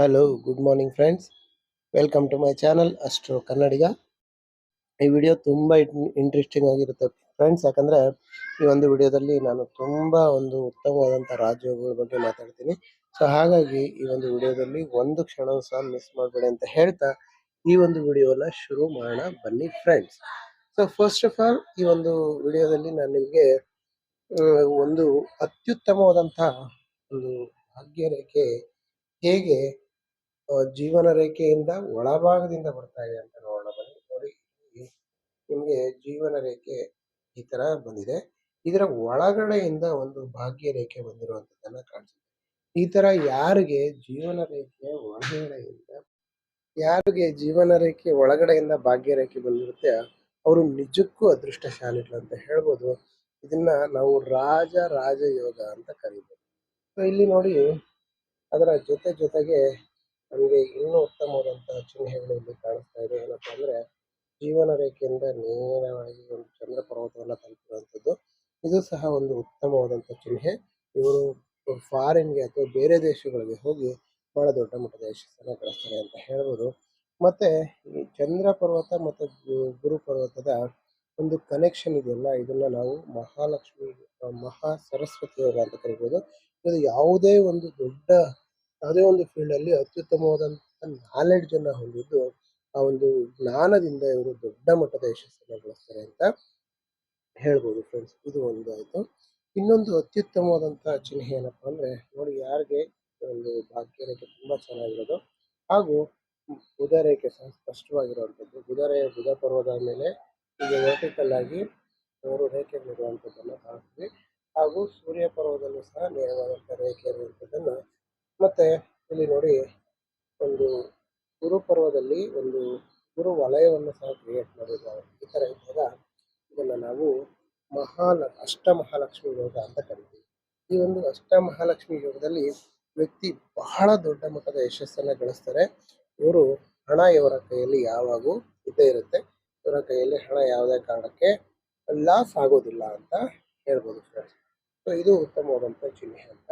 Hello, good morning friends. Welcome to my channel astro Kannadiga. ಈ video ತುಂಬ interesting ಆಗಿರುತ್ತೆ friends. ಯಾಕಂದರೆ ಈ ಒಂದು ವಿಡಿಯೋದಲ್ಲಿ ನಾನು ತುಂಬ ಉತ್ತಮವಾದಂಥ ರಾಜಯೋಗಗಳ ಬಗ್ಗೆ ಮಾತಾಡ್ತೀನಿ. ಸೊ ಹಾಗಾಗಿ ಈ ಒಂದು ವಿಡಿಯೋದಲ್ಲಿ ಒಂದು ಕ್ಷಣವೂ ಸಹ ಮಿಸ್ ಮಾಡಬೇಡಿ ಅಂತ ಹೇಳ್ತಾ ಈ ಒಂದು ವಿಡಿಯೋನ ಶುರು ಮಾಡೋಣ ಬನ್ನಿ friends. So first of all ಈ ಒಂದು ವಿಡಿಯೋದಲ್ಲಿ ನಾನು ನಿಮಗೆ ಒಂದು ಅತ್ಯುತ್ತಮವಾದಂಥ ಒಂದು ಭಾಗ್ಯ ರೇಖೆ ಹೇಗೆ ಜೀವನ ರೇಖೆಯಿಂದ ಒಳಭಾಗದಿಂದ ಬರ್ತಾ ಇದೆ ಅಂತ ನೋಡೋಣ ಬನ್ನಿ. ನೋಡಿ, ನಿಮಗೆ ಜೀವನ ರೇಖೆ ಈ ತರ ಬಂದಿದೆ. ಇದರ ಒಳಗಡೆಯಿಂದ ಒಂದು ಭಾಗ್ಯ ರೇಖೆ ಬಂದಿರುವಂತದ್ದನ್ನ ಕಾಣಿಸುತ್ತೆ. ಈ ತರ ಯಾರಿಗೆ ಜೀವನ ರೇಖೆ ಒಳಗಡೆಯಿಂದ ಭಾಗ್ಯ ರೇಖೆ ಬಂದಿರುತ್ತೆ, ಅವರು ನಿಜಕ್ಕೂ ಅದೃಷ್ಟಶಾಲಿಗಳು ಅಂತ ಹೇಳ್ಬೋದು. ಇದನ್ನ ನಾವು ರಾಜಯೋಗ ಅಂತ ಕರಿಬೋದು. ಸೊ ಇಲ್ಲಿ ನೋಡಿ, ಅದರ ಜೊತೆಗೆ ನಮಗೆ ಇನ್ನೂ ಉತ್ತಮವಾದಂತಹ ಚಿಹ್ನೆಗಳು ಇಲ್ಲಿ ಕಾಣಿಸ್ತಾ ಇದೆ. ಏನಪ್ಪಾ ಅಂದ್ರೆ, ಜೀವನ ರೇಖೆಯಿಂದ ನೇರವಾಗಿ ಒಂದು ಚಂದ್ರ ಪರ್ವತವನ್ನ ತಲುಪಿರುವಂಥದ್ದು. ಇದು ಸಹ ಒಂದು ಉತ್ತಮವಾದಂತಹ ಚಿಹ್ನೆ. ಇವರು ಫಾರಿನ್ಗೆ ಅಥವಾ ಬೇರೆ ದೇಶಗಳಿಗೆ ಹೋಗಿ ಬಹಳ ದೊಡ್ಡ ಮಟ್ಟದ ಯಶಸ್ಸನ್ನ ಗಳಿಸ್ತಾರೆ ಅಂತ ಹೇಳ್ಬೋದು. ಮತ್ತೆ ಈ ಚಂದ್ರ ಪರ್ವತ ಮತ್ತು ಗುರು ಪರ್ವತದ ಒಂದು ಕನೆಕ್ಷನ್ ಇದೆಯಲ್ಲ, ಇದನ್ನ ನಾವು ಮಹಾ ಸರಸ್ವತಿ ಯೋಗ ಅಂತ ಕರಿಬೋದು. ಇದು ಯಾವುದೇ ಒಂದು ಫೀಲ್ಡ್ ಅಲ್ಲಿ ಅತ್ಯುತ್ತಮವಾದಂತ ನಾಲೆಡ್ಜ್ ಅನ್ನ ಹೊಂದಿದ್ದು, ಆ ಒಂದು ಜ್ಞಾನದಿಂದ ಇವರು ದೊಡ್ಡ ಮಟ್ಟದ ಯಶಸ್ಸನ್ನ ಗಳಿಸ್ತಾರೆ ಅಂತ ಹೇಳ್ಬೋದು ಫ್ರೆಂಡ್ಸ್. ಇದು ಒಂದು ಆಯ್ತು. ಇನ್ನೊಂದು ಅತ್ಯುತ್ತಮವಾದಂತಹ ಚಿಹ್ನೆ ಏನಪ್ಪಾ ಅಂದ್ರೆ, ನೋಡಿ, ಯಾರಿಗೆ ಒಂದು ಭಾಗ್ಯ ರೇಖೆ ತುಂಬಾ ಚೆನ್ನಾಗಿರೋದು ಹಾಗೂ ಬುಧ ರೇಖೆ ಸಹ ಸ್ಪಷ್ಟವಾಗಿರುವಂಥದ್ದು. ಬುಧ ಪರ್ವತದ ಮೇಲೆ ಈಗ ವರ್ಟಿಕಲ್ ಆಗಿ 3 ರೇಖೆಗಳಿರುವಂಥದ್ದನ್ನ ಕಾಣ್ತೀವಿ. ಹಾಗೂ ಸೂರ್ಯ ಪರ್ವದಲ್ಲೂ ಸಹ ನೇರವಾದಂತಹ ರೇಖೆ ಇರುವಂಥದ್ದನ್ನ, ಮತ್ತೆ ಇಲ್ಲಿ ನೋಡಿ, ಒಂದು ಗುರು ಪರ್ವದಲ್ಲಿ ಒಂದು ಗುರು ವಲಯವನ್ನು ಸಹ ಕ್ರಿಯೇಟ್ ಮಾಡಿದ್ದಾರೆ. ಈ ತರ ಇದ್ದಾಗ ಇದನ್ನ ನಾವು ಅಷ್ಟಮಹಾಲಕ್ಷ್ಮಿ ಯೋಗ ಅಂತ ಕರಿತೀವಿ. ಈ ಒಂದು ಅಷ್ಟಮಹಾಲಕ್ಷ್ಮಿ ಯೋಗದಲ್ಲಿ ವ್ಯಕ್ತಿ ಬಹಳ ದೊಡ್ಡ ಮಟ್ಟದ ಯಶಸ್ಸನ್ನ ಗಳಿಸ್ತಾರೆ. ಇವರ ಕೈಯಲ್ಲಿ ಯಾವಾಗೂ ಇದ್ದೇ ಇರುತ್ತೆ. ಇವರ ಕೈಯಲ್ಲಿ ಹಣ ಯಾವುದೇ ಕಾರಣಕ್ಕೆ ಲಾಸ್ ಆಗೋದಿಲ್ಲ ಅಂತ ಹೇಳ್ಬೋದು ಫ್ರೆಂಡ್ಸ್. ಸೊ ಇದು ಉತ್ತಮವಾದಂಥ ಚಿಹ್ನೆ ಅಂತ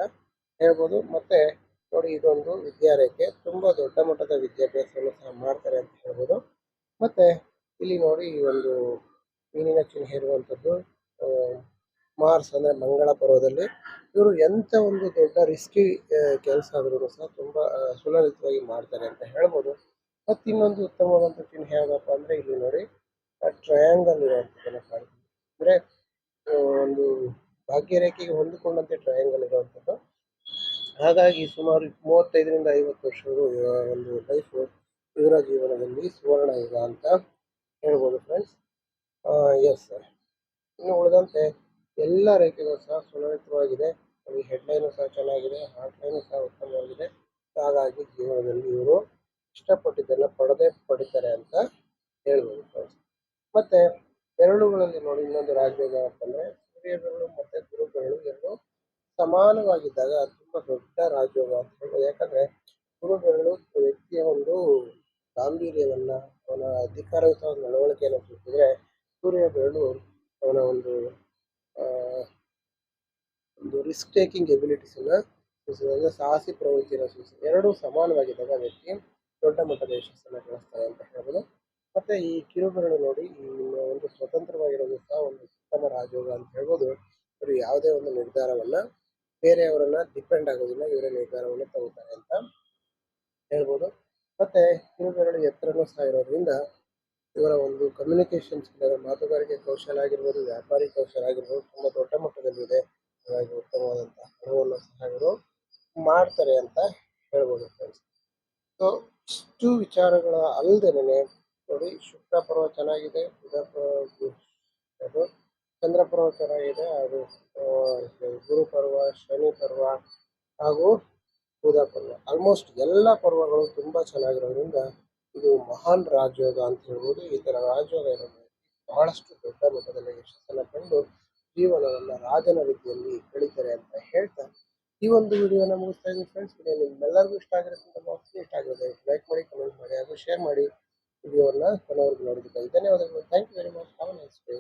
ಹೇಳ್ಬೋದು. ಮತ್ತೆ ನೋಡಿ, ಇದೊಂದು ವಿದ್ಯಾರೇಖೆ, ತುಂಬಾ ದೊಡ್ಡ ಮಟ್ಟದ ವಿದ್ಯಾಭ್ಯಾಸವನ್ನು ಸಹ ಮಾಡ್ತಾರೆ ಅಂತ ಹೇಳ್ಬೋದು. ಮತ್ತೆ ಇಲ್ಲಿ ನೋಡಿ, ಈ ಒಂದು ಮೀನಿನ ಚಿಹ್ನೆ ಇರುವಂಥದ್ದು ಮಾರ್ಸ್ ಅಂದ್ರೆ ಮಂಗಳ ಪರ್ವದಲ್ಲಿ. ಇವರು ಎಂತ ಒಂದು ದೊಡ್ಡ ರಿಸ್ಕಿ ಕೆಲಸ ಆದ್ರೂ ಸಹ ತುಂಬಾ ಸುಲಲಿತವಾಗಿ ಮಾಡ್ತಾರೆ ಅಂತ ಹೇಳ್ಬೋದು. ಮತ್ತೆ ಇನ್ನೊಂದು ಉತ್ತಮವಾದಂಥ ಚಿಹ್ನೆ ಯಾವ್ದಪ್ಪ ಅಂದ್ರೆ, ಇಲ್ಲಿ ನೋಡಿ, ಟ್ರಯಾಂಗಲ್ ಇರುವಂಥದ್ದನ್ನ ಕಾಣ್ತೀವಿ. ಅಂದ್ರೆ ಒಂದು ಭಾಗ್ಯ ರೇಖೆಗೆ ಹೊಂದಿಕೊಂಡಂತೆ ಟ್ರಯಾಂಗಲ್ ಇರುವಂಥದ್ದು. ಹಾಗಾಗಿ ಸುಮಾರು 35ರಿಂದ 50 ವರ್ಷಗಳು ಒಂದು ಲೈಫ್ ಇವರ ಜೀವನದಲ್ಲಿ ಸುವರ್ಣ ಯುಗ ಅಂತ ಹೇಳ್ಬೋದು ಫ್ರೆಂಡ್ಸ್. ಎಸ್, ಇನ್ನು ಉಳಿದಂತೆ ಎಲ್ಲ ರೇಖೆಗಳು ಸಹ ಸುಲಲಿತವಾಗಿದೆ. ಈ ಹೆಡ್ಲೈನು ಸಹ ಚೆನ್ನಾಗಿದೆ, ಹಾರ್ಟ್ಲೈನು ಸಹ ಉತ್ತಮವಾಗಿದೆ. ಹಾಗಾಗಿ ಜೀವನದಲ್ಲಿ ಇವರು ಇಷ್ಟಪಟ್ಟಿದ್ದನ್ನ ಪಡಿತಾರೆ ಅಂತ ಹೇಳ್ಬೋದು ಫ್ರೆಂಡ್ಸ್. ಮತ್ತೆ ಬೆರಳುಗಳಲ್ಲಿ ನೋಡಿ, ಇನ್ನೊಂದು ರಾಜಯೋಗ ಅಂತಂದ್ರೆ, ಸೂರ್ಯ ಬೆರಳು ಮತ್ತೆ ಗುರು ಬೆರಳು ಎರಡು ಸಮಾನವಾಗಿದ್ದಾಗ ತುಂಬಾ ದೊಡ್ಡ ರಾಜಯೋಗ ಅಂತ ಹೇಳ್ಬೋದು. ಯಾಕಂದ್ರೆ ಗುರು ಬೆರಳು ವ್ಯಕ್ತಿಯ ಒಂದು ಗಾಂಭೀರ್ಯವನ್ನ, ಅವನ ಅಧಿಕಾರಯುತವಾದ ನಡವಳಿಕೆಯನ್ನು ಸೂಚಿಸಿದ್ರೆ, ಸೂರ್ಯ ಬೆರಳು ಅವನ ಒಂದು ರಿಸ್ಕ್ ಟೇಕಿಂಗ್ ಎಬಿಲಿಟೀಸ್ ಅನ್ನ ಸೂಚಿಸಿದ್ರೆ, ಸಾಹಸಿ ಪ್ರವೃತ್ತಿಯನ್ನು ಸೂಚಿಸಿದ್ರೆ, ಎರಡೂ ಸಮಾನವಾಗಿದ್ದಾಗ ವ್ಯಕ್ತಿ ದೊಡ್ಡ ಮಟ್ಟದ ಯಶಸ್ಸನ್ನು ಗಳಿಸ್ತಾರೆ ಅಂತ ಹೇಳ್ಬೋದು. ಮತ್ತೆ ಈ ಕಿರುಬೆರಳು ನೋಡಿ, ಈ ಒಂದು ಸ್ವತಂತ್ರವಾಗಿರೋದು ಸಹ ಒಂದು ಉತ್ತಮ ರಾಜಯೋಗ ಅಂತ ಹೇಳ್ಬೋದು. ಇವರು ಯಾವುದೇ ಒಂದು ನಿರ್ಧಾರವನ್ನ ಬೇರೆಯವರನ್ನ ಡಿಪೆಂಡ್ ಆಗೋದಿಲ್ಲ, ಇವರ ನಿರ್ಧಾರವನ್ನು ತಗೋತಾರೆ ಅಂತ ಹೇಳ್ಬೋದು. ಮತ್ತೆ ಕಿರುಬೆರಳು ಎತ್ತರನೂ ಸಹ ಇರೋದ್ರಿಂದ ಇವರ ಒಂದು ಕಮ್ಯುನಿಕೇಶನ್ ಸ್ಕಿಲ್, ಮಾತುಗಾರಿಕೆ ಕೌಶಲ ಆಗಿರ್ಬೋದು, ವ್ಯಾಪಾರಿ ಕೌಶಲ ಆಗಿರ್ಬೋದು, ತುಂಬಾ ದೊಡ್ಡ ಮಟ್ಟದಲ್ಲಿದೆ. ಹಾಗಾಗಿ ಉತ್ತಮವಾದಂತಹ ಹಣವನ್ನು ಸಹ ಇವರು ಮಾಡ್ತಾರೆ ಅಂತ ಹೇಳ್ಬೋದು ಫ್ರೆಂಡ್ಸ್. ಸೊ ಇಷ್ಟು ವಿಚಾರಗಳ ಅಲ್ಲದೇನೆ ನೋಡಿ, ಶುಕ್ರ ಪರ್ವ ಚೆನ್ನಾಗಿದೆ, ಚಂದ್ರ ಪರ್ವ ಚೆನ್ನಾಗಿದೆ, ಹಾಗೂ ಗುರು ಪರ್ವ, ಶನಿ ಪರ್ವ ಹಾಗೂ ಬುಧ ಪರ್ವ, ಆಲ್ಮೋಸ್ಟ್ ಎಲ್ಲ ಪರ್ವಗಳು ತುಂಬಾ ಚೆನ್ನಾಗಿರೋದ್ರಿಂದ ಇದು ಮಹಾನ್ ರಾಜಯೋಗ ಅಂತ ಹೇಳ್ಬೋದು. ಈ ತರ ರಾಜಯೋಗ ಇರೋದು ಬಹಳಷ್ಟು ದೊಡ್ಡ ಮಟ್ಟದಲ್ಲಿ ಯಶಸ್ಸನ್ನ ಕಂಡು ಜೀವನವನ್ನ ರಾಜನ ರೀತಿಯಲ್ಲಿ ಕಳೀತಾರೆ ಅಂತ ಹೇಳ್ತಾ ಈ ಒಂದು ವಿಡಿಯೋನ ಮುಗಿಸ್ತಾ ಇದ್ದೀನಿ ಫ್ರೆಂಡ್ಸ್. ವಿಡಿಯೋ ನಿಮ್ಮೆಲ್ಲರಿಗೂ ಇಷ್ಟ ಆಗಿರುತ್ತೆ ಲೈಕ್ ಮಾಡಿ, ಕಮೆಂಟ್ ಮಾಡಿ ಹಾಗೂ ಶೇರ್ ಮಾಡಿ. ವಿಡಿಯೋನ ಕೊನೆವರೆಗೂ ನೋಡೋದಕ್ಕಾಗಿ ಧನ್ಯವಾದಗಳು. Thank you very much. Have a nice day.